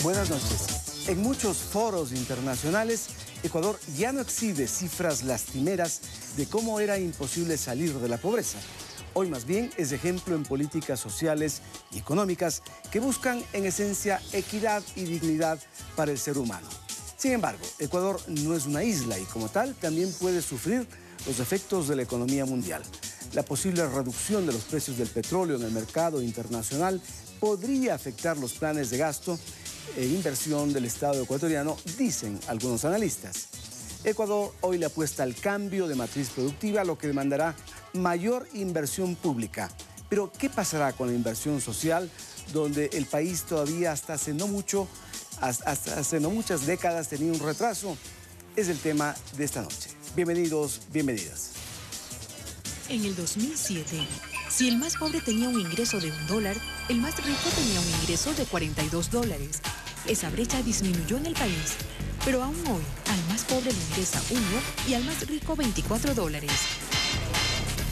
Buenas noches. En muchos foros internacionales, Ecuador ya no exhibe cifras lastimeras de cómo era imposible salir de la pobreza. Hoy más bien es ejemplo en políticas sociales y económicas que buscan en esencia equidad y dignidad para el ser humano. Sin embargo, Ecuador no es una isla y como tal también puede sufrir los efectos de la economía mundial. La posible reducción de los precios del petróleo en el mercado internacional podría afectar los planes de gasto e inversión del Estado ecuatoriano, dicen algunos analistas. Ecuador hoy le apuesta al cambio de matriz productiva, lo que demandará mayor inversión pública. Pero, ¿qué pasará con la inversión social, donde el país todavía hasta hace no muchas décadas tenía un retraso? Es el tema de esta noche. Bienvenidos, bienvenidas. En el 2007, si el más pobre tenía un ingreso de $1, el más rico tenía un ingreso de $42. Esa brecha disminuyó en el país, pero aún hoy al más pobre le ingresa $1 y al más rico $24.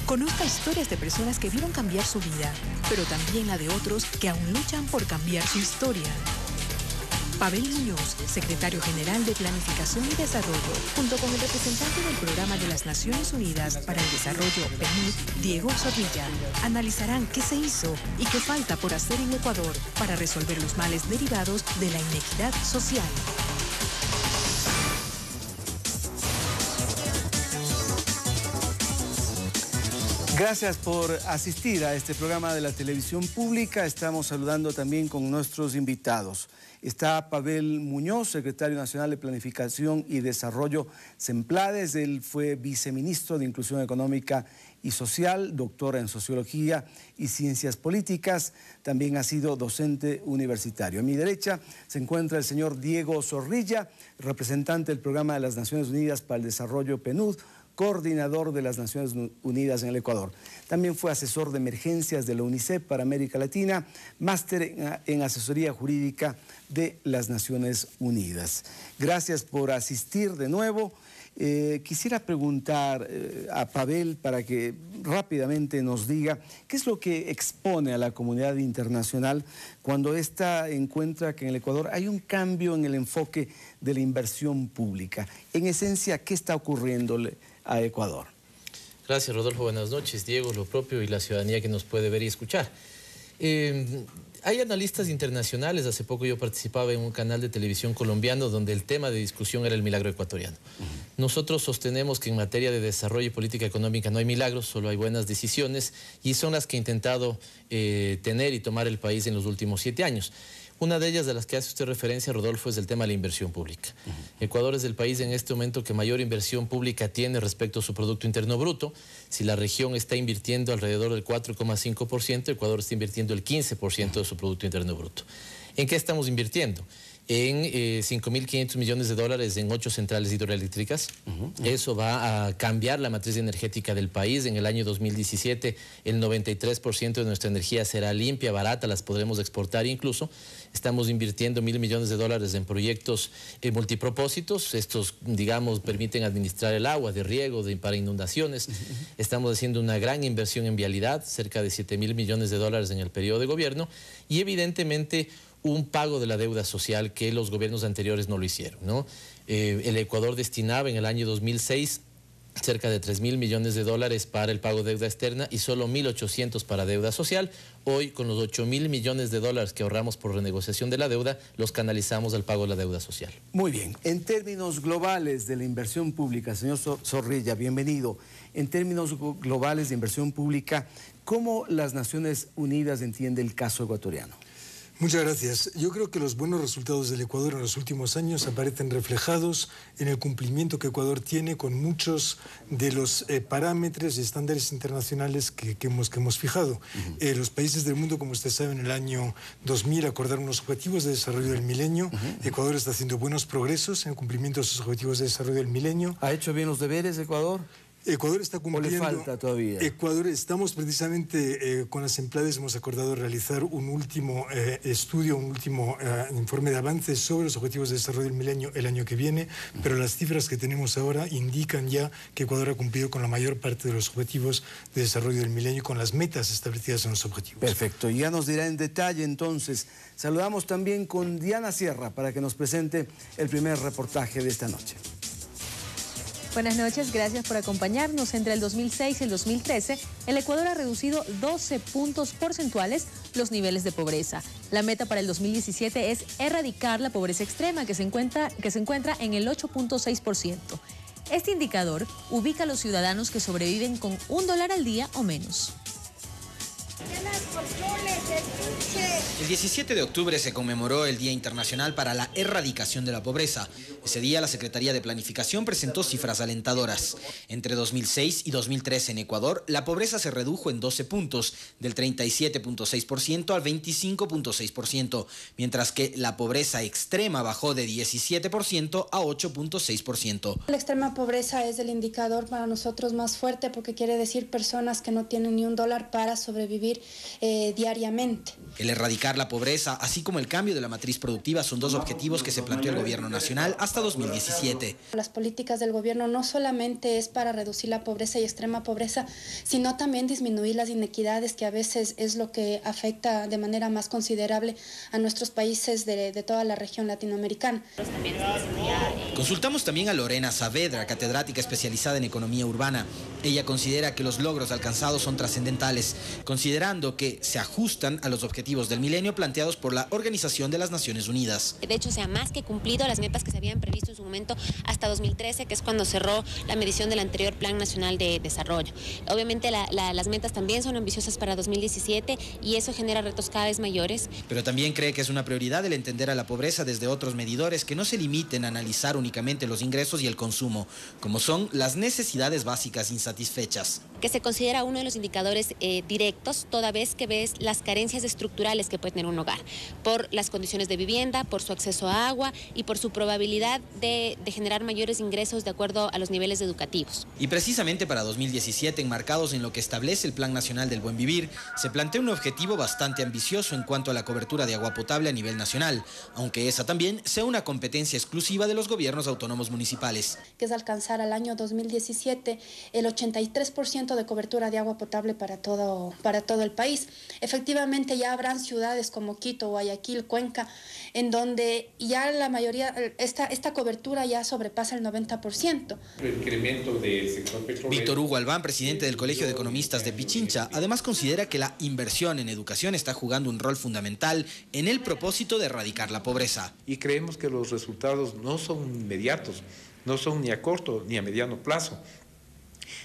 Conozca historias de personas que vieron cambiar su vida, pero también la de otros que aún luchan por cambiar su historia. Pavel Muñoz, secretario general de Planificación y Desarrollo, junto con el representante del Programa de las Naciones Unidas para el Desarrollo, PNUD, Diego Zorrilla, analizarán qué se hizo y qué falta por hacer en Ecuador para resolver los males derivados de la inequidad social. Gracias por asistir a este programa de la televisión pública. Estamos saludando también con nuestros invitados. Está Pavel Muñoz, secretario nacional de Planificación y Desarrollo SEMPLADES. Él fue viceministro de Inclusión Económica y Social, doctora en Sociología y Ciencias Políticas. También ha sido docente universitario. A mi derecha se encuentra el señor Diego Zorrilla, representante del Programa de las Naciones Unidas para el Desarrollo, PNUD, coordinador de las Naciones Unidas en el Ecuador. También fue asesor de emergencias de la UNICEF para América Latina, máster en asesoría jurídica de las Naciones Unidas. Gracias por asistir de nuevo. Quisiera preguntar a Pavel para que rápidamente nos diga qué es lo que expone a la comunidad internacional cuando ésta encuentra que en el Ecuador hay un cambio en el enfoque de la inversión pública. En esencia, ¿qué está ocurriéndole a Ecuador? Gracias, Rodolfo. Buenas noches, Diego, lo propio y la ciudadanía que nos puede ver y escuchar. Hay analistas internacionales. Hace poco yo participaba en un canal de televisión colombiano donde el tema de discusión era el milagro ecuatoriano. Nosotros sostenemos que en materia de desarrollo y política económica no hay milagros, solo hay buenas decisiones y son las que ha intentado tener y tomar el país en los últimos 7 años. Una de ellas, de las que hace usted referencia, Rodolfo, es el tema de la inversión pública. Ecuador es el país en este momento que mayor inversión pública tiene respecto a su Producto Interno Bruto. Si la región está invirtiendo alrededor del 4,5%, Ecuador está invirtiendo el 15% de su Producto Interno Bruto. ¿En qué estamos invirtiendo? En 5.500 millones de dólares en 8 centrales hidroeléctricas. Eso va a cambiar la matriz energética del país. En el año 2017 el 93% de nuestra energía será limpia, barata, las podremos exportar incluso. Estamos invirtiendo 1.000 millones de dólares en proyectos multipropósitos. Estos, digamos, permiten administrar el agua de riego para inundaciones. Estamos haciendo una gran inversión en vialidad, cerca de 7.000 millones de dólares en el periodo de gobierno y evidentemente un pago de la deuda social que los gobiernos anteriores no lo hicieron, ¿no? El Ecuador destinaba en el año 2006 cerca de 3.000 millones de dólares para el pago de deuda externa y solo 1.800 para deuda social. Hoy, con los 8.000 millones de dólares que ahorramos por renegociación de la deuda, los canalizamos al pago de la deuda social. Muy bien. En términos globales de la inversión pública, señor Zorrilla, bienvenido. En términos globales de inversión pública, ¿cómo las Naciones Unidas entiende el caso ecuatoriano? Muchas gracias. Yo creo que los buenos resultados del Ecuador en los últimos años aparecen reflejados en el cumplimiento que Ecuador tiene con muchos de los parámetros y estándares internacionales que hemos fijado. Los países del mundo, como usted sabe, en el año 2000 acordaron unos objetivos de desarrollo del milenio. Ecuador está haciendo buenos progresos en el cumplimiento de esos objetivos de desarrollo del milenio. ¿Ha hecho bien los deberes Ecuador? Ecuador está cumpliendo. ¿O le falta todavía? Ecuador, estamos precisamente con las empleadas, hemos acordado realizar un último estudio, un último informe de avance sobre los objetivos de desarrollo del milenio el año que viene, pero las cifras que tenemos ahora indican ya que Ecuador ha cumplido con la mayor parte de los objetivos de desarrollo del milenio, con las metas establecidas en los objetivos. Perfecto, ya nos dirá en detalle entonces. Saludamos también con Diana Sierra para que nos presente el primer reportaje de esta noche. Buenas noches, gracias por acompañarnos. Entre el 2006 y el 2013, el Ecuador ha reducido 12 puntos porcentuales los niveles de pobreza. La meta para el 2017 es erradicar la pobreza extrema, que se encuentra en el 8.6%. Este indicador ubica a los ciudadanos que sobreviven con $1 al día o menos. El 17 de octubre se conmemoró el Día Internacional para la Erradicación de la Pobreza. Ese día la Secretaría de Planificación presentó cifras alentadoras. Entre 2006 y 2013 en Ecuador, la pobreza se redujo en 12 puntos, del 37.6% al 25.6%, mientras que la pobreza extrema bajó de 17% a 8.6%. La extrema pobreza es el indicador para nosotros más fuerte porque quiere decir personas que no tienen ni $1 para sobrevivir diariamente. El erradicar la pobreza, así como el cambio de la matriz productiva, son dos objetivos que se planteó el gobierno nacional hasta 2017. Las políticas del gobierno no solamente es para reducir la pobreza y extrema pobreza, sino también disminuir las inequidades, que a veces es lo que afecta de manera más considerable a nuestros países de toda la región latinoamericana. Consultamos también a Lorena Saavedra, catedrática especializada en economía urbana. Ella considera que los logros alcanzados son trascendentales, considerando que se ajustan a los objetivos del milenio planteados por la Organización de las Naciones Unidas. De hecho, se ha más que cumplido las metas que se habían previsto en su momento hasta 2013, que es cuando cerró la medición del anterior Plan Nacional de Desarrollo. Obviamente las metas también son ambiciosas para 2017 y eso genera retos cada vez mayores. Pero también cree que es una prioridad el entender a la pobreza desde otros medidores que no se limiten a analizar únicamente los ingresos y el consumo, como son las necesidades básicas insatisfechas. Que se considera uno de los indicadores directos toda vez que ves las carencias estructurales que puede tener un hogar, por las condiciones de vivienda, por su acceso a agua y por su probabilidad de generar mayores ingresos de acuerdo a los niveles educativos. Y precisamente para 2017, enmarcados en lo que establece el Plan Nacional del Buen Vivir, se plantea un objetivo bastante ambicioso en cuanto a la cobertura de agua potable a nivel nacional, aunque esa también sea una competencia exclusiva de los gobiernos autónomos municipales. Que es alcanzar al año 2017 el 83% de cobertura de agua potable para todo el país. Efectivamente ya habrán ciudades como Quito, Guayaquil, Cuenca, en donde ya la mayoría, esta cobertura ya sobrepasa el 90%. El incremento del sector petrolero. Víctor Hugo Albán, presidente del Colegio de Economistas de Pichincha, además considera que la inversión en educación está jugando un rol fundamental en el propósito de erradicar la pobreza. Y creemos que los resultados no son inmediatos, no son ni a corto ni a mediano plazo,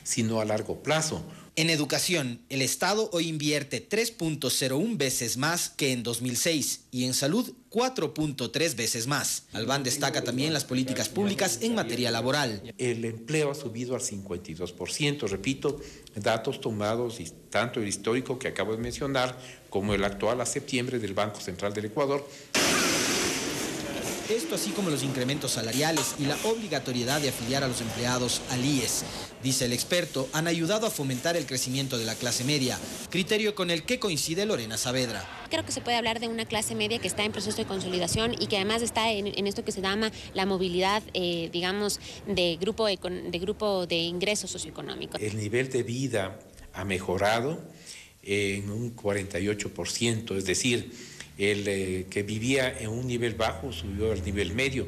sino a largo plazo. En educación, el Estado hoy invierte 3.01 veces más que en 2006 y en salud 4.3 veces más. Albán destaca también las políticas públicas en materia laboral. El empleo ha subido al 52%, repito, datos tomados tanto el histórico que acabo de mencionar como el actual a septiembre del Banco Central del Ecuador. Esto así como los incrementos salariales y la obligatoriedad de afiliar a los empleados al IES, dice el experto, han ayudado a fomentar el crecimiento de la clase media, criterio con el que coincide Lorena Saavedra. Creo que se puede hablar de una clase media que está en proceso de consolidación y que además está en esto que se llama la movilidad, digamos, de grupo de ingresos socioeconómicos. El nivel de vida ha mejorado en un 48%, es decir, el que vivía en un nivel bajo subió al nivel medio.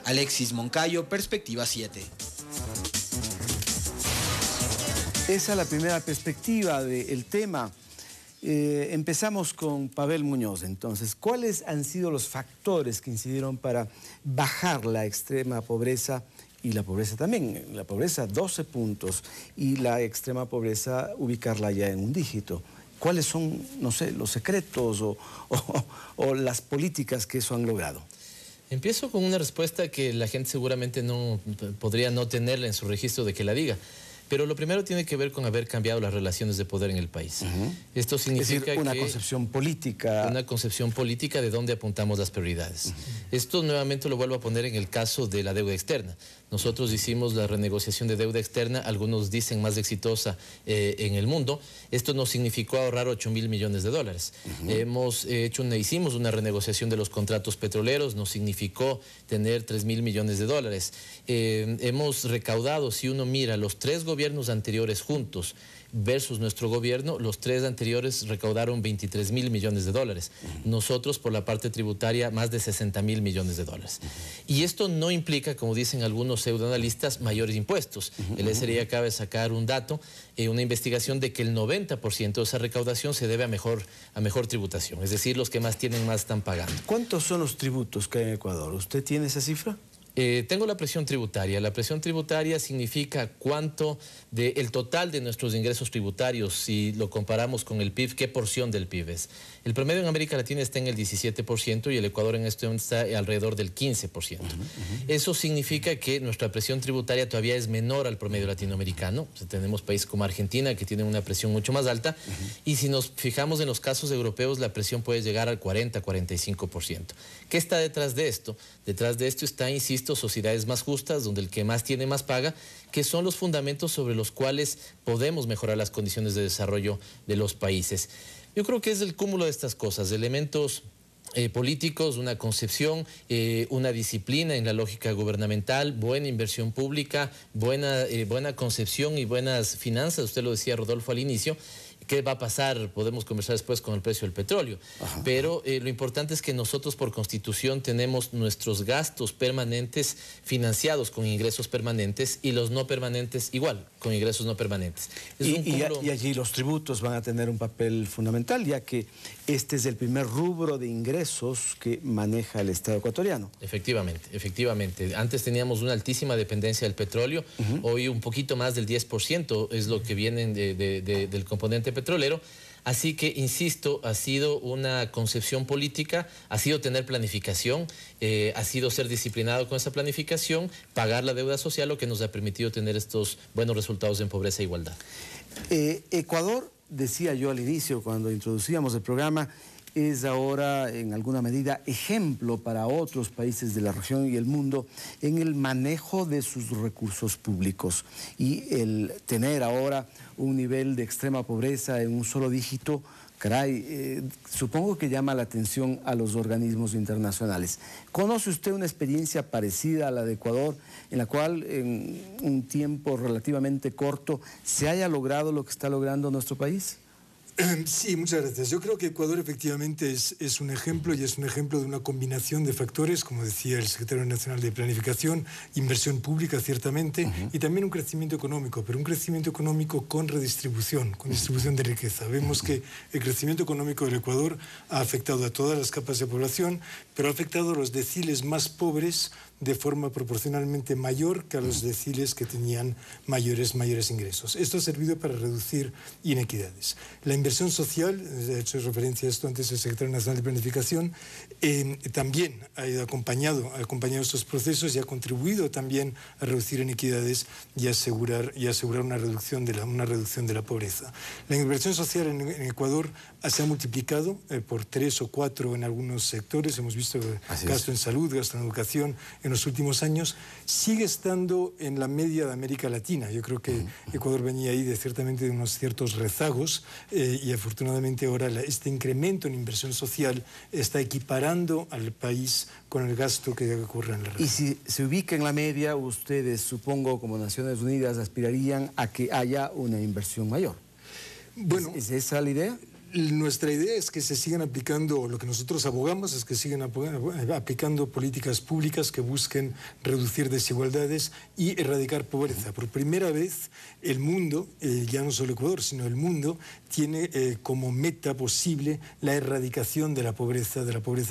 Alexis Moncayo, Perspectiva 7. Esa es la primera perspectiva del tema. Empezamos con Pavel Muñoz, entonces. ¿Cuáles han sido los factores que incidieron para bajar la extrema pobreza y la pobreza también? La pobreza 12 puntos y la extrema pobreza ubicarla ya en un dígito. ¿Cuáles son, no sé, los secretos o las políticas que eso han logrado? Empiezo con una respuesta que la gente seguramente no podría no tenerla en su registro de que la diga. Pero lo primero tiene que ver con haber cambiado las relaciones de poder en el país. Esto significa es decir, una concepción política. Una concepción política de dónde apuntamos las prioridades. Esto nuevamente lo vuelvo a poner en el caso de la deuda externa. Nosotros hicimos la renegociación de deuda externa, algunos dicen más exitosa en el mundo. Esto nos significó ahorrar 8.000 millones de dólares. Hicimos una renegociación de los contratos petroleros, nos significó tener 3.000 millones de dólares. Hemos recaudado, si uno mira los 3 gobiernos anteriores juntos versus nuestro gobierno, los 3 anteriores recaudaron 23.000 millones de dólares. Nosotros, por la parte tributaria, más de 60.000 millones de dólares. Y esto no implica, como dicen algunos pseudoanalistas, mayores impuestos. El SRI acaba de sacar un dato, una investigación de que el 90% de esa recaudación se debe a mejor tributación. Es decir, los que más tienen más están pagando. ¿Cuántos son los tributos que hay en Ecuador? ¿Usted tiene esa cifra? Tengo la presión tributaria. La presión tributaria significa cuánto del total de nuestros ingresos tributarios, si lo comparamos con el PIB, qué porción del PIB es. El promedio en América Latina está en el 17% y el Ecuador en este momento está alrededor del 15%. Eso significa que nuestra presión tributaria todavía es menor al promedio latinoamericano. O sea, tenemos países como Argentina que tienen una presión mucho más alta y si nos fijamos en los casos europeos, la presión puede llegar al 40-45%. ¿Qué está detrás de esto? Detrás de esto está, insisto, sociedades más justas, donde el que más tiene más paga, que son los fundamentos sobre los cuales podemos mejorar las condiciones de desarrollo de los países. Yo creo que es el cúmulo de estas cosas, elementos políticos, una concepción, una disciplina en la lógica gubernamental, buena inversión pública, buena concepción y buenas finanzas. Usted lo decía, Rodolfo, al inicio. ¿Qué va a pasar? Podemos conversar después con el precio del petróleo. Pero lo importante es que nosotros por constitución tenemos nuestros gastos permanentes financiados con ingresos permanentes y los no permanentes igual, con ingresos no permanentes. Y allí los tributos van a tener un papel fundamental, ya que este es el primer rubro de ingresos que maneja el Estado ecuatoriano. Efectivamente. Antes teníamos una altísima dependencia del petróleo, hoy un poquito más del 10% es lo que viene del componente petrolero. Así que, insisto, ha sido una concepción política, ha sido tener planificación, ha sido ser disciplinado con esa planificación, pagar la deuda social, lo que nos ha permitido tener estos buenos resultados en pobreza e igualdad. Ecuador, decía yo al inicio cuando introducíamos el programa, es ahora en alguna medida ejemplo para otros países de la región y el mundo en el manejo de sus recursos públicos. Y el tener ahora un nivel de extrema pobreza en un solo dígito, caray, supongo que llama la atención a los organismos internacionales. ¿Conoce usted una experiencia parecida a la de Ecuador, en la cual en un tiempo relativamente corto se haya logrado lo que está logrando nuestro país? Sí, muchas gracias. Yo creo que Ecuador efectivamente es un ejemplo y es un ejemplo de una combinación de factores, como decía el secretario nacional de Planificación, inversión pública ciertamente y también un crecimiento económico, pero un crecimiento económico con redistribución, con distribución de riqueza. Vemos que el crecimiento económico del Ecuador ha afectado a todas las capas de población, pero ha afectado a los deciles más pobres de forma proporcionalmente mayor que a los deciles que tenían mayores ingresos. Esto ha servido para reducir inequidades. La inversión social, de hecho referencia a esto antes el secretario nacional de Planificación, también ha acompañado estos procesos y ha contribuido también a reducir inequidades y asegurar una reducción de la pobreza. La inversión social en Ecuador se ha multiplicado por 3 o 4 en algunos sectores. Hemos visto gasto en salud, gasto en educación en los últimos años. Sigue estando en la media de América Latina. Yo creo que Ecuador venía ahí ciertamente de unos ciertos rezagos y afortunadamente ahora este incremento en inversión social está equiparando al país con el gasto que ocurre en la región. Y si se ubica en la media, ustedes, supongo, como Naciones Unidas, aspirarían a que haya una inversión mayor. Bueno, ¿Es esa la idea? Nuestra idea es que se sigan aplicando, lo que nosotros abogamos es que sigan aplicando políticas públicas que busquen reducir desigualdades y erradicar pobreza. Por primera vez el mundo, ya no solo Ecuador, sino el mundo, tiene como meta posible la erradicación de la pobreza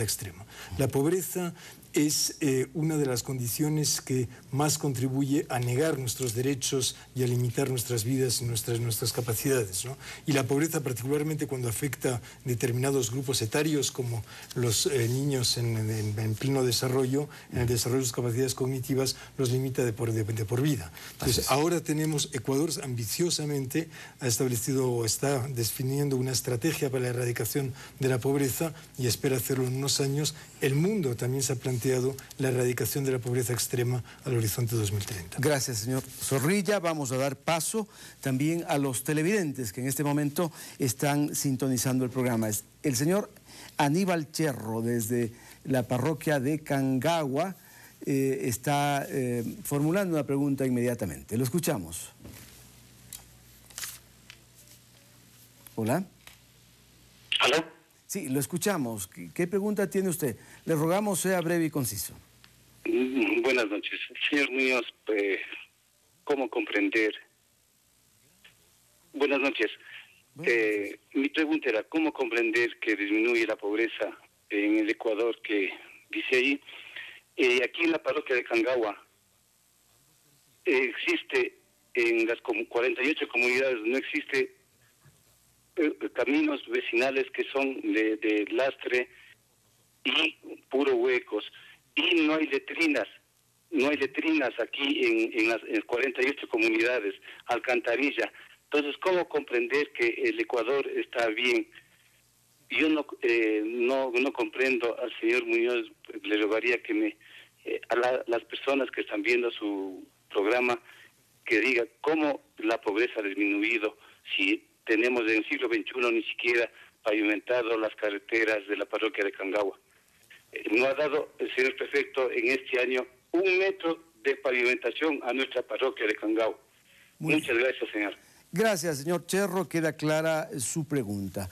extrema. La pobreza es una de las condiciones que más contribuye a negar nuestros derechos y a limitar nuestras vidas y nuestras capacidades, ¿no? Y la pobreza, particularmente cuando afecta determinados grupos etarios, como los niños en pleno desarrollo, en el desarrollo de sus capacidades cognitivas, los limita de por vida. Entonces, ahora tenemos, Ecuador ambiciosamente ha establecido o está definiendo una estrategia para la erradicación de la pobreza y espera hacerlo en unos años. El mundo también se ha planteado la erradicación de la pobreza extrema al horizonte 2030. Gracias, señor Zorrilla. Vamos a dar paso también a los televidentes que en este momento están sintonizando el programa. El señor Aníbal Cherro, desde la parroquia de Cangagua, está formulando una pregunta inmediatamente. Lo escuchamos. Hola. ¿Aló? Sí, lo escuchamos. ¿Qué pregunta tiene usted? Le rogamos sea breve y conciso. Buenas noches. Señor Muñoz, ¿cómo comprender? Buenas noches. Mi pregunta era, ¿cómo comprender que disminuye la pobreza en el Ecuador, que dice ahí? Aquí en la parroquia de Cangagua existe, en las 48 comunidades, no existe caminos vecinales que son de lastre y puro huecos, y no hay letrinas aquí en las 48 comunidades, alcantarilla. Entonces, ¿cómo comprender que el Ecuador está bien? Yo no comprendo al señor Muñoz. Le rogaría que a las personas que están viendo su programa, que diga cómo la pobreza ha disminuido, si tenemos en el siglo XXI ni siquiera pavimentado las carreteras de la parroquia de Cangagua. No ha dado el señor prefecto en este año 1 metro de pavimentación a nuestra parroquia de Cangagua. Muchas gracias, señor. Gracias, señor Cherro. Queda clara su pregunta.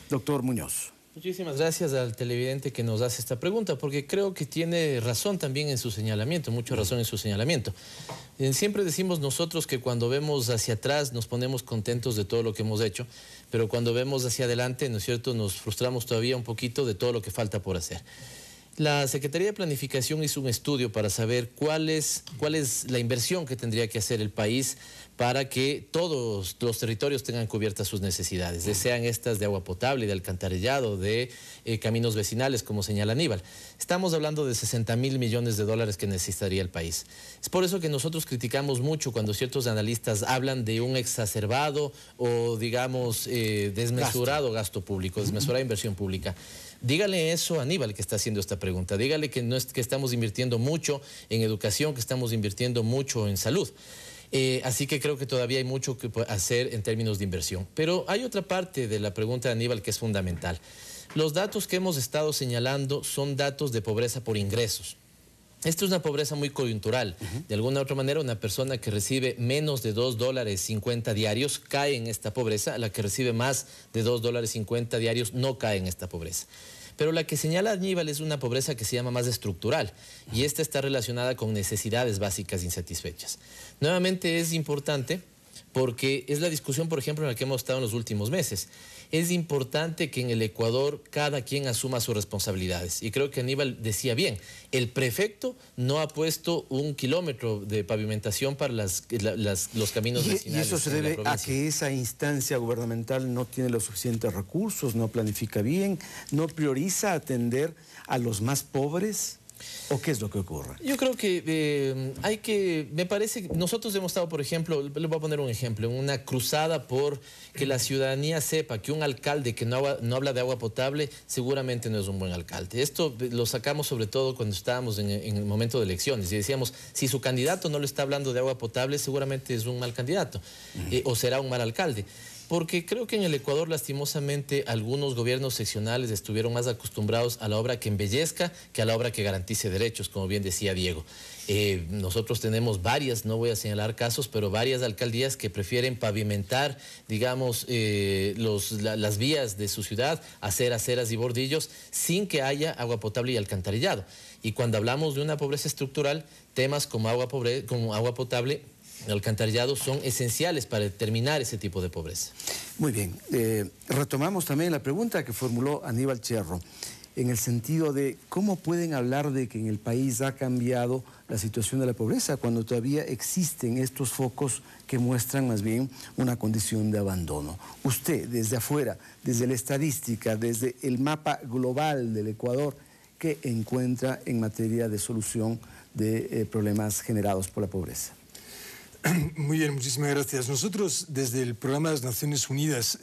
Doctor Muñoz. Muchísimas gracias al televidente que nos hace esta pregunta, porque creo que tiene razón también en su señalamiento, mucha razón en su señalamiento. Siempre decimos nosotros que cuando vemos hacia atrás nos ponemos contentos de todo lo que hemos hecho, pero cuando vemos hacia adelante, ¿no es cierto?, nos frustramos todavía un poquito de todo lo que falta por hacer. La Secretaría de Planificación hizo un estudio para saber cuál es la inversión que tendría que hacer el país para que todos los territorios tengan cubiertas sus necesidades, sean estas de agua potable, de alcantarillado, de caminos vecinales, como señala Aníbal. Estamos hablando de 60.000 millones de dólares que necesitaría el país. Es por eso que nosotros criticamos mucho cuando ciertos analistas hablan de un exacerbado o, digamos, desmesurado gasto público, desmesurada inversión pública. Dígale eso a Aníbal, que está haciendo esta pregunta. Dígale que, que estamos invirtiendo mucho en educación, que estamos invirtiendo mucho en salud. Así que creo que todavía hay mucho que hacer en términos de inversión. Pero hay otra parte de la pregunta de Aníbal que es fundamental. Los datos que hemos estado señalando son datos de pobreza por ingresos. Esto es una pobreza muy coyuntural. De alguna u otra manera, una persona que recibe menos de $2.50 diarios cae en esta pobreza. La que recibe más de $2.50 diarios no cae en esta pobreza. Pero la que señala Aníbal es una pobreza que se llama más estructural, y esta está relacionada con necesidades básicas insatisfechas. Nuevamente es importante porque es la discusión, por ejemplo, en la que hemos estado en los últimos meses. Es importante que en el Ecuador cada quien asuma sus responsabilidades. Y creo que Aníbal decía bien, el prefecto no ha puesto 1 kilómetro de pavimentación para los caminos vecinales. ¿Y eso se debe a que esa instancia gubernamental no tiene los suficientes recursos, no planifica bien, no prioriza atender a los más pobres? ¿O qué es lo que ocurre? Yo creo que me parece que nosotros hemos estado, por ejemplo, le voy a poner un ejemplo, en una cruzada por que la ciudadanía sepa que un alcalde que no habla de agua potable seguramente no es un buen alcalde. Esto lo sacamos sobre todo cuando estábamos en el momento de elecciones y decíamos, si su candidato no le está hablando de agua potable, seguramente es un mal candidato o será un mal alcalde. Porque creo que en el Ecuador, lastimosamente, algunos gobiernos seccionales estuvieron más acostumbrados a la obra que embellezca que a la obra que garantice derechos, como bien decía Diego. Nosotros tenemos varias, no voy a señalar casos, pero varias alcaldías que prefieren pavimentar, digamos, las vías de su ciudad, hacer aceras y bordillos, sin que haya agua potable y alcantarillado. Y cuando hablamos de una pobreza estructural, temas como agua potable alcantarillado son esenciales para determinar ese tipo de pobreza. Muy bien. Retomamos también la pregunta que formuló Aníbal Cherro, en el sentido de cómo pueden hablar de que en el país ha cambiado la situación de la pobreza cuando todavía existen estos focos que muestran más bien una condición de abandono. Usted, desde afuera, desde la estadística, desde el mapa global del Ecuador, ¿qué encuentra en materia de solución de problemas generados por la pobreza? Muy bien, muchísimas gracias. Nosotros desde el Programa de las Naciones Unidas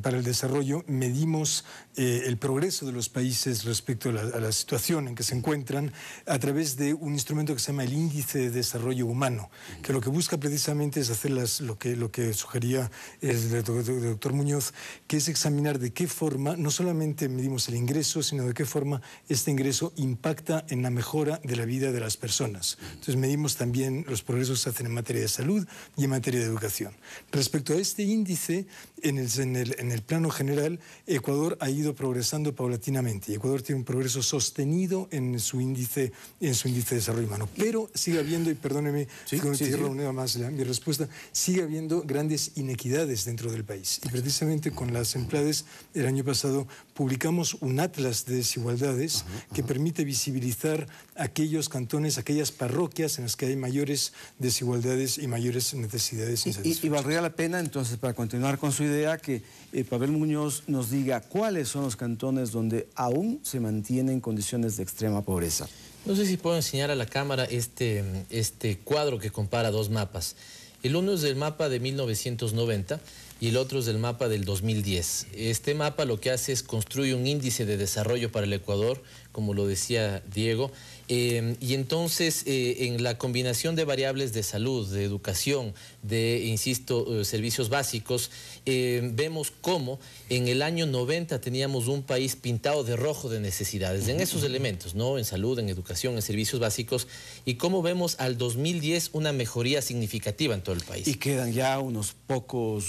para el Desarrollo medimos el progreso de los países respecto a la situación en que se encuentran a través de un instrumento que se llama el Índice de Desarrollo Humano, que lo que busca precisamente es hacer lo que sugería el doctor Muñoz, que es examinar de qué forma, no solamente medimos el ingreso, sino de qué forma este ingreso impacta en la mejora de la vida de las personas. Entonces medimos también los progresos que se hacen en materia de salud y en materia de educación. Respecto a este índice, en el plano general, Ecuador ha ido progresando paulatinamente y Ecuador tiene un progreso sostenido en su índice de desarrollo humano. Pero sigue habiendo, y perdóneme, mi respuesta, sigue habiendo grandes inequidades dentro del país. Y precisamente con las empleadas el año pasado publicamos un atlas de desigualdades que permite visibilizar aquellos cantones, aquellas parroquias en las que hay mayores desigualdades y mayores necesidades insatisfechas. Y valdría la pena entonces, para continuar con su idea, que Pavel Muñoz nos diga cuáles son los cantones donde aún se mantienen condiciones de extrema pobreza. No sé si puedo enseñar a la cámara este cuadro que compara dos mapas. El uno es del mapa de 1990 y el otro es del mapa del 2010. Este mapa lo que hace es construir un índice de desarrollo para el Ecuador, como lo decía Diego, y entonces en la combinación de variables de salud, de educación, de, insisto, servicios básicos, vemos cómo en el año 90 teníamos un país pintado de rojo de necesidades, en esos elementos, ¿no? En salud, en educación, en servicios básicos, y cómo vemos al 2010 una mejoría significativa en todo el país. Y quedan ya unos pocos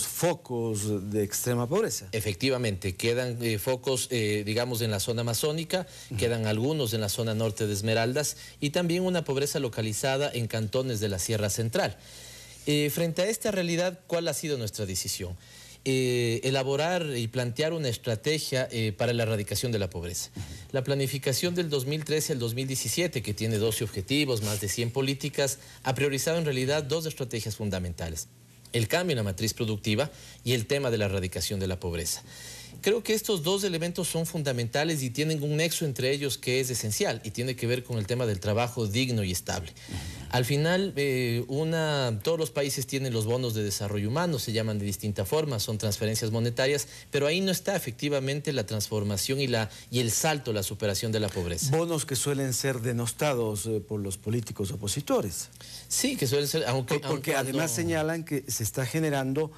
focos de extrema pobreza. Efectivamente, quedan focos, digamos, en la zona amazónica, quedan algunos en la zona norte de Esmeraldas y también una pobreza localizada en cantones de la Sierra Central. Frente a esta realidad, ¿cuál ha sido nuestra decisión? Elaborar y plantear una estrategia para la erradicación de la pobreza. La planificación del 2013 al 2017, que tiene 12 objetivos, más de 100 políticas, ha priorizado en realidad dos estrategias fundamentales: el cambio en la matriz productiva y el tema de la erradicación de la pobreza. Creo que estos dos elementos son fundamentales y tienen un nexo entre ellos que es esencial y tiene que ver con el tema del trabajo digno y estable. Al final, todos los países tienen los bonos de desarrollo humano, se llaman de distinta forma, son transferencias monetarias, pero ahí no está efectivamente la transformación y el salto, la superación de la pobreza. Bonos que suelen ser denostados por los políticos opositores. Sí, que suelen ser, porque además señalan que se está generando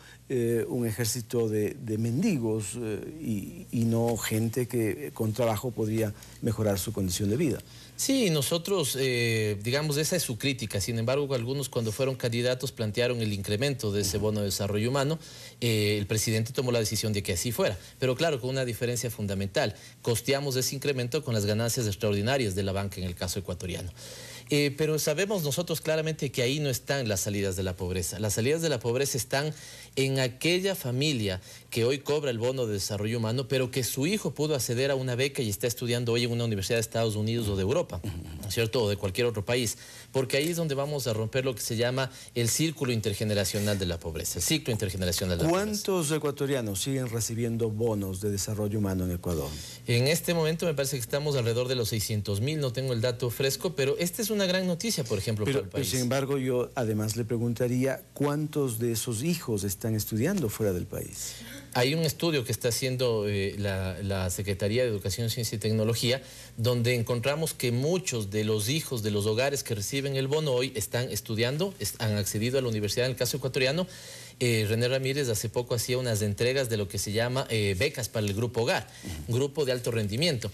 un ejército de mendigos y no gente que con trabajo podría mejorar su condición de vida. Sí, nosotros, digamos, esa es su crítica. Sin embargo, algunos cuando fueron candidatos plantearon el incremento de ese bono de desarrollo humano. El presidente tomó la decisión de que así fuera. Pero claro, con una diferencia fundamental. Costeamos ese incremento con las ganancias extraordinarias de la banca en el caso ecuatoriano. Pero sabemos nosotros claramente que ahí no están las salidas de la pobreza. Las salidas de la pobreza están en aquella familia que hoy cobra el bono de desarrollo humano, pero que su hijo pudo acceder a una beca y está estudiando hoy en una universidad de Estados Unidos o de Europa, ¿cierto? O de cualquier otro país. Porque ahí es donde vamos a romper lo que se llama el círculo intergeneracional de la pobreza, el ciclo intergeneracional de la pobreza. ¿Cuántos ecuatorianos siguen recibiendo bonos de desarrollo humano en Ecuador? En este momento me parece que estamos alrededor de los 600.000, no tengo el dato fresco, pero esta es una gran noticia, por ejemplo, para el país. Pero sin embargo, yo además le preguntaría, ¿cuántos de esos hijos están estudiando fuera del país? Hay un estudio que está haciendo la Secretaría de Educación, Ciencia y Tecnología, donde encontramos que muchos de los hijos de los hogares que reciben el bono hoy están estudiando, han accedido a la universidad. En el caso ecuatoriano, René Ramírez hace poco hacía unas entregas de lo que se llama becas para el grupo hogar, grupo de alto rendimiento.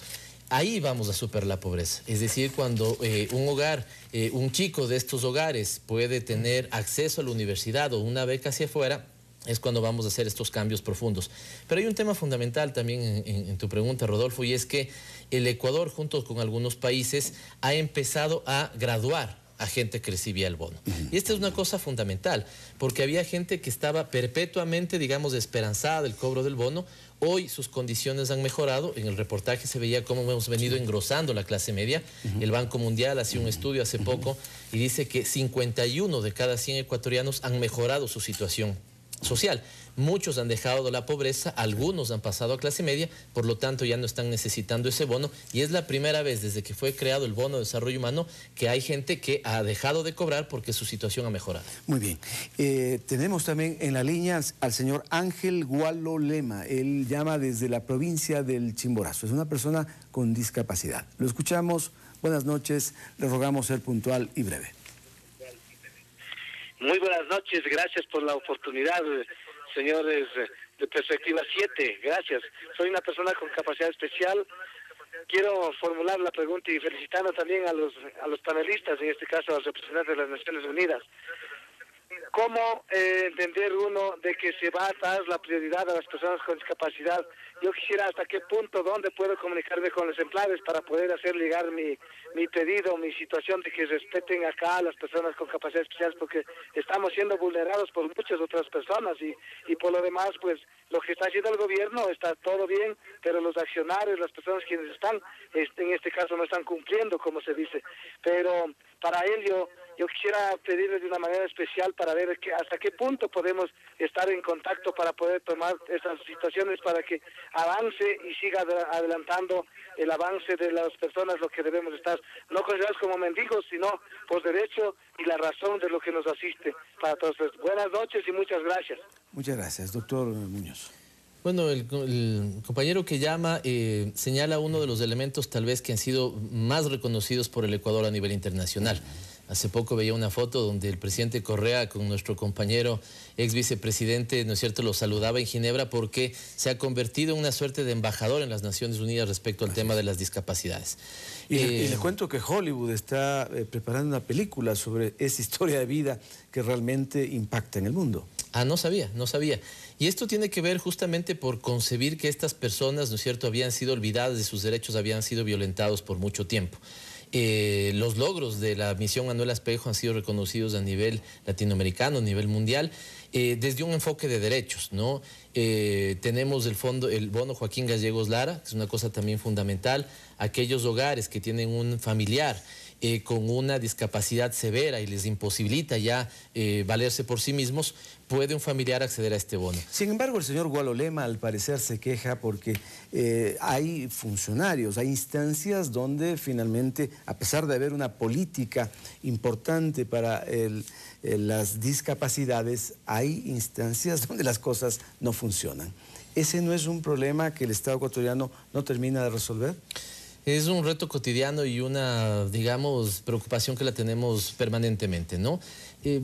Ahí vamos a superar la pobreza. Es decir, cuando un hogar, un chico de estos hogares puede tener acceso a la universidad o una beca hacia afuera, es cuando vamos a hacer estos cambios profundos. Pero hay un tema fundamental también en tu pregunta, Rodolfo, y es que el Ecuador, junto con algunos países, ha empezado a graduar a gente que recibía el bono. Y esta es una cosa fundamental, porque había gente que estaba perpetuamente, digamos, esperanzada del cobro del bono. Hoy sus condiciones han mejorado. En el reportaje se veía cómo hemos venido engrosando la clase media. El Banco Mundial hacía un estudio hace poco y dice que 51 de cada 100 ecuatorianos han mejorado su situación social. Muchos han dejado la pobreza, algunos han pasado a clase media, por lo tanto ya no están necesitando ese bono, y es la primera vez desde que fue creado el bono de desarrollo humano que hay gente que ha dejado de cobrar porque su situación ha mejorado. Muy bien. Tenemos también en la línea al señor Ángel Gualolema. Él llama desde la provincia del Chimborazo. Es una persona con discapacidad. Lo escuchamos. Buenas noches. Le rogamos ser puntual y breve. Muy buenas noches, gracias por la oportunidad, señores de Perspectiva 7, gracias. Soy una persona con capacidad especial. Quiero formular la pregunta y felicitando también a los panelistas, en este caso a los representantes de las Naciones Unidas. ¿Cómo entender uno de que se va a dar la prioridad a las personas con discapacidad? Yo quisiera hasta qué punto, dónde puedo comunicarme con los empleados para poder hacer llegar mi pedido, mi situación de que respeten acá a las personas con capacidad especial, porque estamos siendo vulnerados por muchas otras personas y por lo demás, pues lo que está haciendo el gobierno está todo bien, pero los accionarios, las personas quienes están, en este caso no están cumpliendo, como se dice. Pero para ello, yo quisiera pedirles de una manera especial para ver hasta qué punto podemos estar en contacto para poder tomar esas situaciones para que avance y siga adelantando el avance de las personas, lo que debemos estar, no considerados como mendigos, sino por derecho y la razón de lo que nos asiste para todos. Buenas noches y muchas gracias. Muchas gracias, doctor Muñoz. Bueno, el compañero que llama señala uno de los elementos tal vez que han sido más reconocidos por el Ecuador a nivel internacional. Hace poco veía una foto donde el presidente Correa con nuestro compañero ex vicepresidente, ¿no es cierto?, lo saludaba en Ginebra porque se ha convertido en una suerte de embajador en las Naciones Unidas respecto al tema de las discapacidades. Y le cuento que Hollywood está preparando una película sobre esa historia de vida que realmente impacta en el mundo. Ah, no sabía. Y esto tiene que ver justamente por concebir que estas personas, ¿no es cierto?, habían sido olvidadas de sus derechos, habían sido violentados por mucho tiempo. Los logros de la misión Manuel Espejo han sido reconocidos a nivel latinoamericano, a nivel mundial, desde un enfoque de derechos, ¿no? Tenemos el bono Joaquín Gallegos Lara, que es una cosa también fundamental. Aquellos hogares que tienen un familiar con una discapacidad severa y les imposibilita ya valerse por sí mismos, puede un familiar acceder a este bono. Sin embargo, el señor Gualolema al parecer se queja porque hay funcionarios, hay instancias donde finalmente, a pesar de haber una política importante para las discapacidades, hay instancias donde las cosas no funcionan. ¿Ese no es un problema que el Estado ecuatoriano no termina de resolver? Es un reto cotidiano y una, digamos, preocupación que la tenemos permanentemente, ¿no?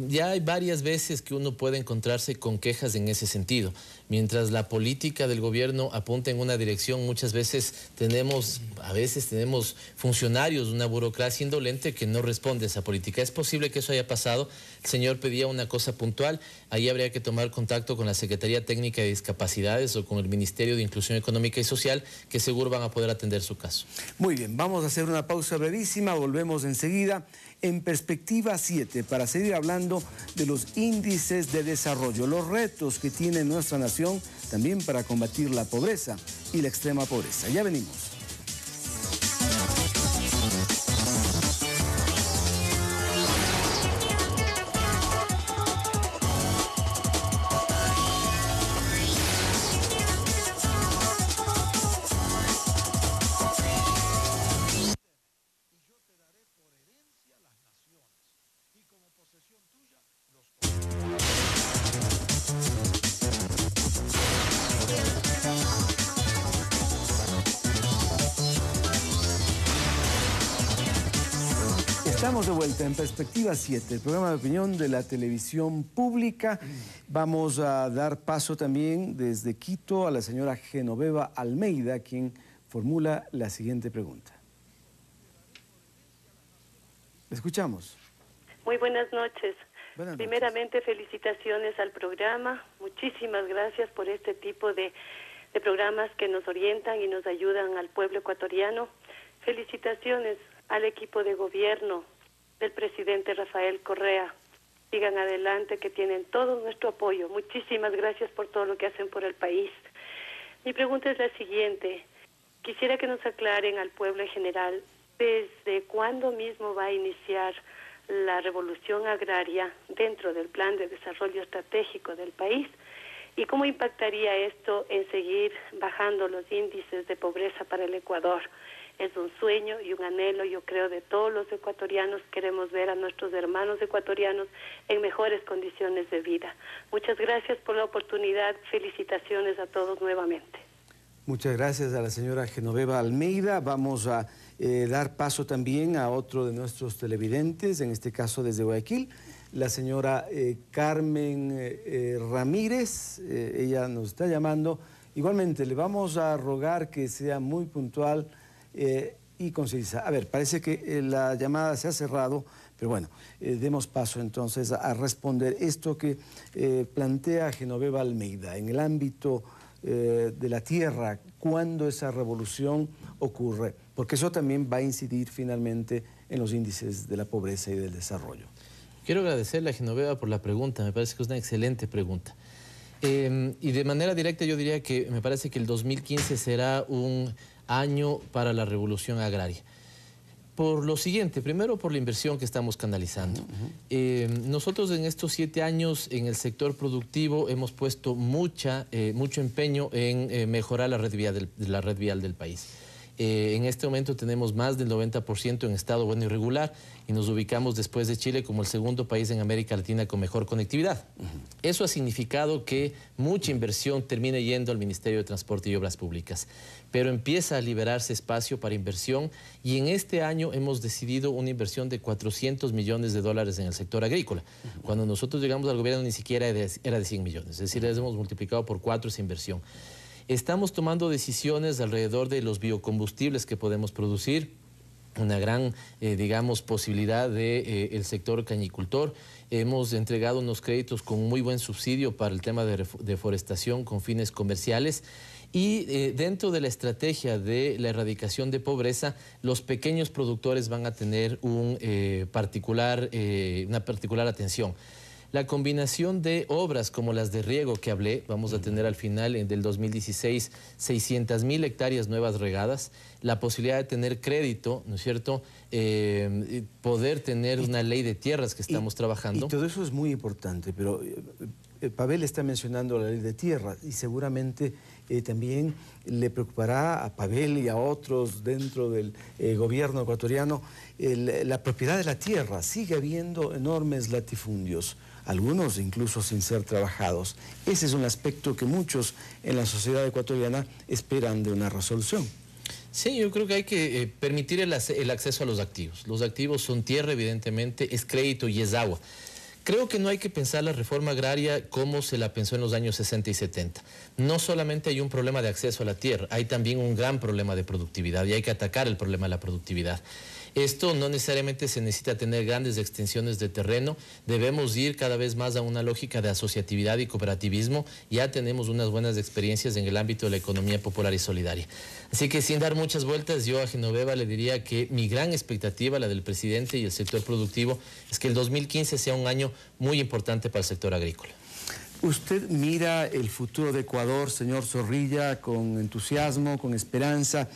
Ya hay varias veces que uno puede encontrarse con quejas en ese sentido. Mientras la política del gobierno apunta en una dirección, muchas veces tenemos funcionarios, una burocracia indolente que no responde a esa política. Es posible que eso haya pasado. El señor pedía una cosa puntual. Ahí habría que tomar contacto con la Secretaría Técnica de Discapacidades o con el Ministerio de Inclusión Económica y Social, que seguro van a poder atender su caso. Muy bien, vamos a hacer una pausa brevísima, volvemos enseguida en Perspectiva 7 para seguir hablando de los índices de desarrollo, los retos que tiene nuestra nación también para combatir la pobreza y la extrema pobreza. Ya venimos. Estamos de vuelta en Perspectiva 7, el programa de opinión de la televisión pública. Vamos a dar paso también desde Quito a la señora Genoveva Almeida, quien formula la siguiente pregunta. Escuchamos. Muy buenas noches. Buenas noches. Primeramente, felicitaciones al programa. Muchísimas gracias por este tipo de programas que nos orientan y nos ayudan al pueblo ecuatoriano. Felicitaciones al equipo de gobierno del presidente Rafael Correa. Sigan adelante, que tienen todo nuestro apoyo. Muchísimas gracias por todo lo que hacen por el país. Mi pregunta es la siguiente. Quisiera que nos aclaren al pueblo en general desde cuándo mismo va a iniciar la revolución agraria dentro del plan de desarrollo estratégico del país y cómo impactaría esto en seguir bajando los índices de pobreza para el Ecuador. Es un sueño y un anhelo, yo creo, de todos los ecuatorianos. Queremos ver a nuestros hermanos ecuatorianos en mejores condiciones de vida. Muchas gracias por la oportunidad. Felicitaciones a todos nuevamente. Muchas gracias a la señora Genoveva Almeida. Vamos a dar paso también a otro de nuestros televidentes, en este caso desde Guayaquil, la señora Carmen Ramírez. Ella nos está llamando. Igualmente, le vamos a rogar que sea muy puntual y concisa. A ver, parece que la llamada se ha cerrado, pero bueno, demos paso entonces a responder esto que plantea Genoveva Almeida. En el ámbito de la tierra, ¿cuándo esa revolución ocurre? Porque eso también va a incidir finalmente en los índices de la pobreza y del desarrollo. Quiero agradecerle a Genoveva por la pregunta, me parece que es una excelente pregunta. Y de manera directa yo diría que me parece que el 2015 será un año para la revolución agraria. Por lo siguiente, primero por la inversión que estamos canalizando. Nosotros en estos 7 años en el sector productivo hemos puesto mucho empeño en mejorar la red vial del país. En este momento tenemos más del 90% en estado bueno y regular y nos ubicamos después de Chile como el segundo país en América Latina con mejor conectividad. Eso ha significado que mucha inversión termine yendo al Ministerio de Transporte y Obras Públicas, pero empieza a liberarse espacio para inversión y en este año hemos decidido una inversión de $400 millones en el sector agrícola. Cuando nosotros llegamos al gobierno ni siquiera era de 100 millones, es decir, hemos multiplicado por 4 esa inversión. Estamos tomando decisiones alrededor de los biocombustibles que podemos producir, una gran, digamos, posibilidad del sector cañicultor. Hemos entregado unos créditos con muy buen subsidio para el tema de deforestación con fines comerciales. Y dentro de la estrategia de la erradicación de pobreza, los pequeños productores van a tener una particular atención. La combinación de obras como las de riego que hablé, vamos a tener al final del 2016 600.000 hectáreas nuevas regadas, la posibilidad de tener crédito, ¿no es cierto?, poder tener una ley de tierras que estamos trabajando. Y todo eso es muy importante, pero Pavel está mencionando la ley de tierras y seguramente también le preocupará a Pavel y a otros dentro del gobierno ecuatoriano la propiedad de la tierra. Sigue habiendo enormes latifundios, algunos incluso sin ser trabajados. Ese es un aspecto que muchos en la sociedad ecuatoriana esperan de una resolución. Sí, yo creo que hay que permitir el acceso a los activos. Los activos son tierra, evidentemente, es crédito y es agua. Creo que no hay que pensar la reforma agraria como se la pensó en los años 60 y 70. No solamente hay un problema de acceso a la tierra, hay también un gran problema de productividad y hay que atacar el problema de la productividad. Esto no necesariamente se necesita tener grandes extensiones de terreno, debemos ir cada vez más a una lógica de asociatividad y cooperativismo. Ya tenemos unas buenas experiencias en el ámbito de la economía popular y solidaria. Así que sin dar muchas vueltas, yo a Genoveva le diría que mi gran expectativa, la del presidente y el sector productivo, es que el 2015 sea un año muy importante para el sector agrícola. ¿Usted mira el futuro de Ecuador, señor Zorrilla, con entusiasmo, con esperanza?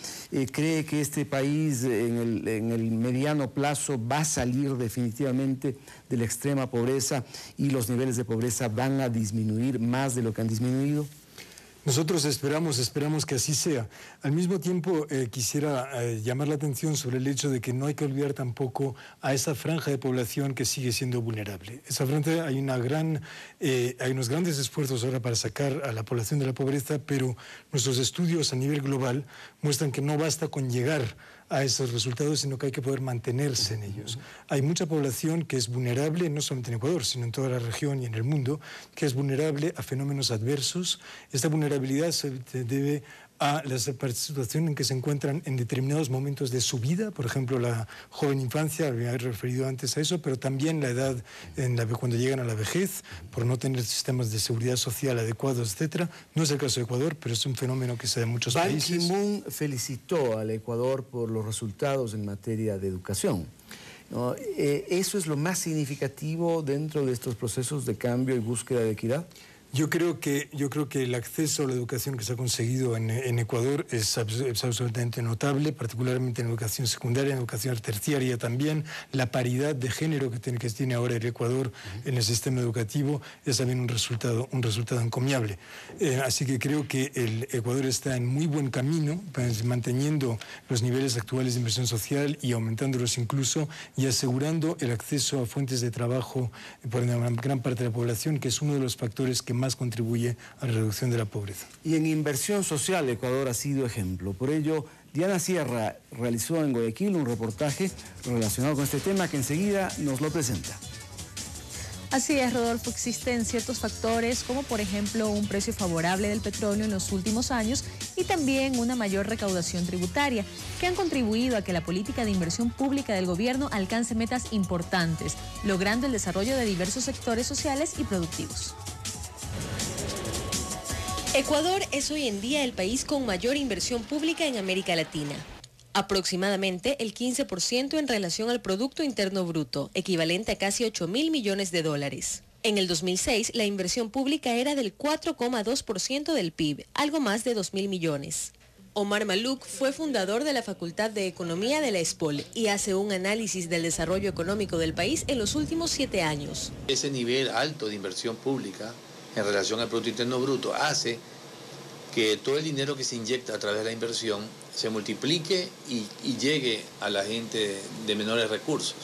¿Cree que este país en el mediano plazo va a salir definitivamente de la extrema pobreza y los niveles de pobreza van a disminuir más de lo que han disminuido? Nosotros esperamos que así sea. Al mismo tiempo, quisiera llamar la atención sobre el hecho de que no hay que olvidar tampoco a esa franja de población que sigue siendo vulnerable. Esa franja, hay unos grandes esfuerzos ahora para sacar a la población de la pobreza, pero nuestros estudios a nivel global muestran que no basta con llegar a esos resultados, sino que hay que poder mantenerse en ellos. Hay mucha población que es vulnerable, no solamente en Ecuador, sino en toda la región y en el mundo, que es vulnerable a fenómenos adversos. Esta vulnerabilidad se debe a la situación en que se encuentran en determinados momentos de su vida, por ejemplo, la joven infancia, me había referido antes a eso, pero también la edad cuando llegan a la vejez, por no tener sistemas de seguridad social adecuados, etcétera. No es el caso de Ecuador, pero es un fenómeno que se da en muchos países. Ban Ki-moon felicitó al Ecuador por los resultados en materia de educación. ¿no? ¿Eso es lo más significativo dentro de estos procesos de cambio y búsqueda de equidad? Yo creo que el acceso a la educación que se ha conseguido en Ecuador es absolutamente notable, particularmente en educación secundaria, en educación terciaria también. La paridad de género que tiene ahora el Ecuador en el sistema educativo es también un resultado encomiable. Así que creo que el Ecuador está en muy buen camino, pues, manteniendo los niveles actuales de inversión social y aumentándolos incluso, y asegurando el acceso a fuentes de trabajo por una gran parte de la población, que es uno de los factores que más contribuye a la reducción de la pobreza. Y en inversión social, Ecuador ha sido ejemplo. Por ello, Diana Sierra realizó en Guayaquil un reportaje relacionado con este tema que enseguida nos lo presenta. Así es, Rodolfo, existen ciertos factores como por ejemplo un precio favorable del petróleo en los últimos años y también una mayor recaudación tributaria que han contribuido a que la política de inversión pública del gobierno alcance metas importantes, logrando el desarrollo de diversos sectores sociales y productivos. Ecuador es hoy en día el país con mayor inversión pública en América Latina. Aproximadamente el 15% en relación al Producto Interno Bruto, equivalente a casi 8.000 millones de dólares. En el 2006, la inversión pública era del 4,2% del PIB, algo más de 2.000 millones. Omar Maluk fue fundador de la Facultad de Economía de la ESPOL y hace un análisis del desarrollo económico del país en los últimos 7 años. Ese nivel alto de inversión pública en relación al Producto Interno Bruto hace que todo el dinero que se inyecta a través de la inversión se multiplique y llegue a la gente de menores recursos.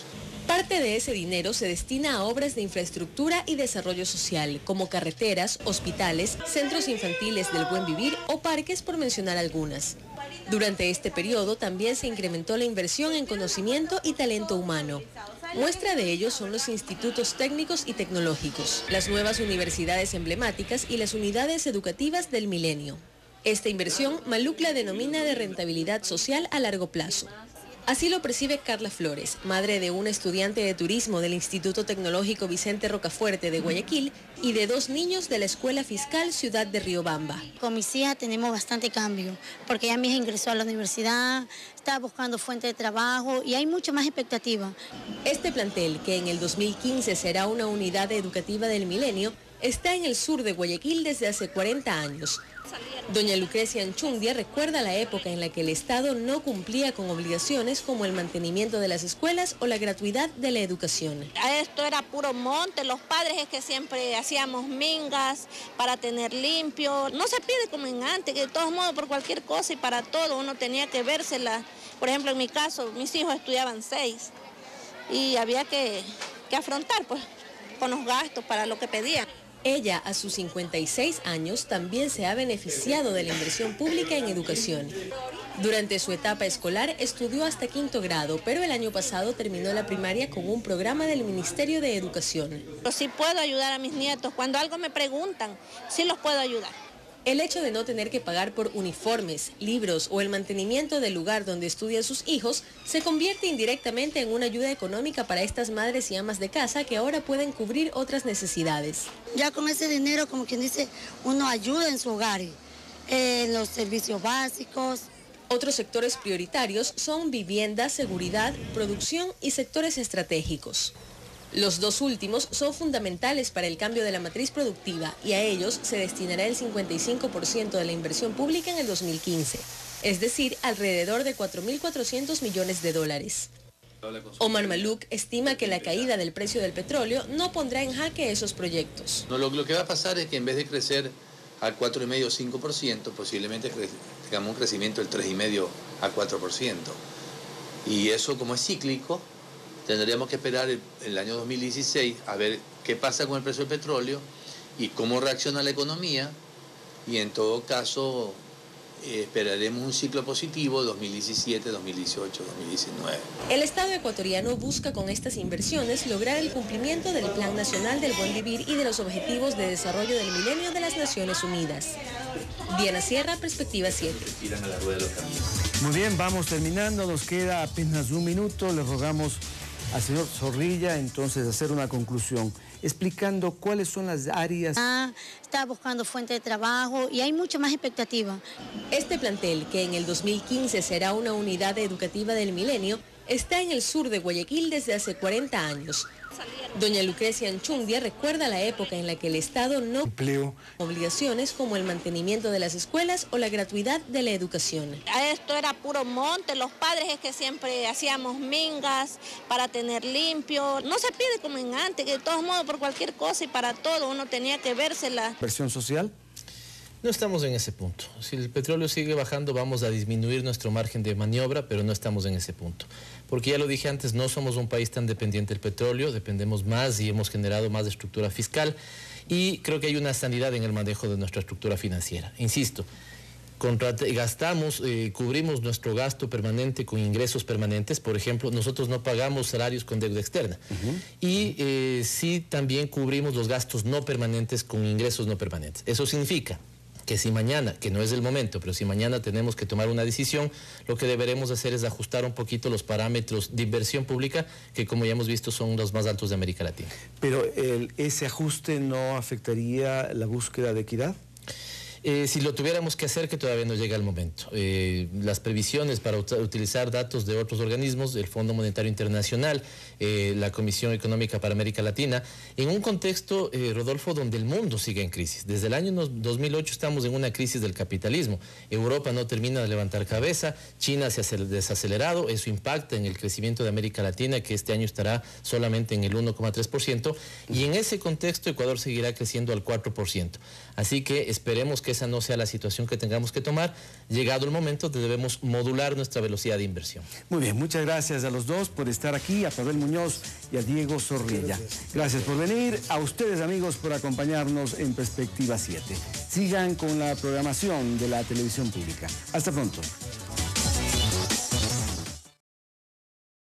Parte de ese dinero se destina a obras de infraestructura y desarrollo social, como carreteras, hospitales, centros infantiles del buen vivir o parques, por mencionar algunas. Durante este periodo también se incrementó la inversión en conocimiento y talento humano. Muestra de ello son los institutos técnicos y tecnológicos, las nuevas universidades emblemáticas y las unidades educativas del milenio. Esta inversión, Maluk la denomina de rentabilidad social a largo plazo. Así lo percibe Carla Flores, madre de una estudiante de turismo del Instituto Tecnológico Vicente Rocafuerte de Guayaquil y de 2 niños de la Escuela Fiscal Ciudad de Riobamba. Con mis hijas tenemos bastante cambio, porque ya mi hija ingresó a la universidad, está buscando fuente de trabajo y hay mucha más expectativa. Este plantel, que en el 2015 será una unidad educativa del milenio, está en el sur de Guayaquil desde hace 40 años. Doña Lucrecia Anchundia recuerda la época en la que el Estado no cumplía con obligaciones como el mantenimiento de las escuelas o la gratuidad de la educación. Esto era puro monte, los padres es que siempre hacíamos mingas para tener limpio. No se pide como en antes, que de todos modos por cualquier cosa y para todo uno tenía que vérsela. Por ejemplo, en mi caso, mis hijos estudiaban 6 y había que afrontar pues con los gastos para lo que pedían. Ella, a sus 56 años, también se ha beneficiado de la inversión pública en educación. Durante su etapa escolar estudió hasta 5º grado, pero el año pasado terminó la primaria con un programa del Ministerio de Educación. Sí puedo ayudar a mis nietos, cuando algo me preguntan, sí los puedo ayudar. El hecho de no tener que pagar por uniformes, libros o el mantenimiento del lugar donde estudian sus hijos se convierte indirectamente en una ayuda económica para estas madres y amas de casa que ahora pueden cubrir otras necesidades. Ya con ese dinero, como quien dice, uno ayuda en su hogar, en los servicios básicos. Otros sectores prioritarios son vivienda, seguridad, producción y sectores estratégicos. Los 2 últimos son fundamentales para el cambio de la matriz productiva y a ellos se destinará el 55% de la inversión pública en el 2015, es decir, alrededor de 4.400 millones de dólares. Omar Maluk estima que la caída del precio del petróleo no pondrá en jaque esos proyectos. No, lo que va a pasar es que en vez de crecer al 4,5 o 5%, posiblemente tengamos un crecimiento del 3,5 a 4%. Y eso, como es cíclico, tendríamos que esperar el año 2016 a ver qué pasa con el precio del petróleo y cómo reacciona la economía, y en todo caso esperaremos un ciclo positivo 2017, 2018, 2019. El Estado ecuatoriano busca con estas inversiones lograr el cumplimiento del Plan Nacional del Buen Vivir y de los Objetivos de Desarrollo del Milenio de las Naciones Unidas. Diana Sierra, Perspectiva 7. Muy bien, vamos terminando, nos queda apenas 1 minuto, le rogamos al señor Zorrilla entonces hacer una conclusión, explicando cuáles son las áreas. Está buscando fuente de trabajo y hay mucha más expectativa. Este plantel, que en el 2015 será una unidad educativa del milenio, está en el sur de Guayaquil desde hace 40 años. Doña Lucrecia Anchundia recuerda la época en la que el Estado no empleo obligaciones como el mantenimiento de las escuelas o la gratuidad de la educación. Esto era puro monte, los padres es que siempre hacíamos mingas para tener limpio. No se pide como en antes, que de todos modos por cualquier cosa y para todo uno tenía que vérsela. ¿Versión social? No estamos en ese punto. Si el petróleo sigue bajando, vamos a disminuir nuestro margen de maniobra, pero no estamos en ese punto. Porque ya lo dije antes, no somos un país tan dependiente del petróleo, dependemos más y hemos generado más de estructura fiscal y creo que hay una sanidad en el manejo de nuestra estructura financiera. Insisto, cubrimos nuestro gasto permanente con ingresos permanentes. Por ejemplo, nosotros no pagamos salarios con deuda externa. Y sí también cubrimos los gastos no permanentes con ingresos no permanentes. Eso significa que si mañana, que no es el momento, pero si mañana tenemos que tomar una decisión, lo que deberemos hacer es ajustar un poquito los parámetros de inversión pública, que como ya hemos visto son los más altos de América Latina. ¿Pero ese ajuste no afectaría la búsqueda de equidad? Si lo tuviéramos que hacer, que todavía no llega el momento. Las previsiones para utilizar datos de otros organismos, el Fondo Monetario Internacional, la Comisión Económica para América Latina, en un contexto, Rodolfo, donde el mundo sigue en crisis. Desde el año 2008 estamos en una crisis del capitalismo. Europa no termina de levantar cabeza, China se ha desacelerado, eso impacta en el crecimiento de América Latina, que este año estará solamente en el 1,3%, y en ese contexto Ecuador seguirá creciendo al 4%. Así que esperemos que esa no sea la situación que tengamos que tomar. Llegado el momento, debemos modular nuestra velocidad de inversión. Muy bien, muchas gracias a los dos por estar aquí, a Pavel Muñoz y a Diego Zorrilla. Gracias por venir, a ustedes amigos por acompañarnos en Perspectiva 7. Sigan con la programación de la televisión pública. Hasta pronto.